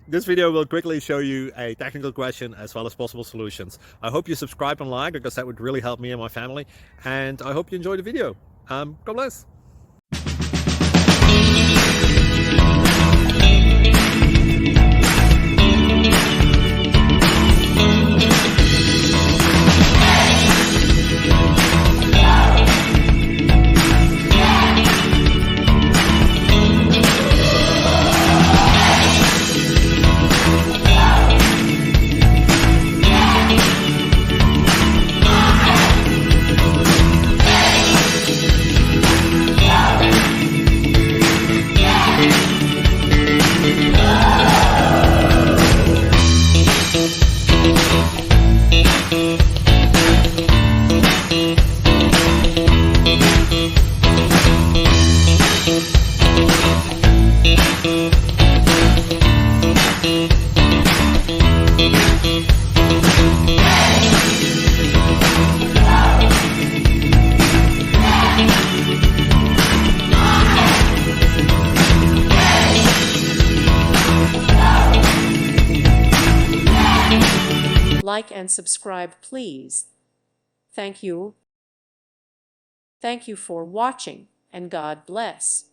This video will quickly show you a technical question as well as possible solutions. I hope you subscribe and like, because that would really help me and my family. And I hope you enjoy the video. God bless. Like and subscribe, please. Thank you. Thank you for watching, and God bless.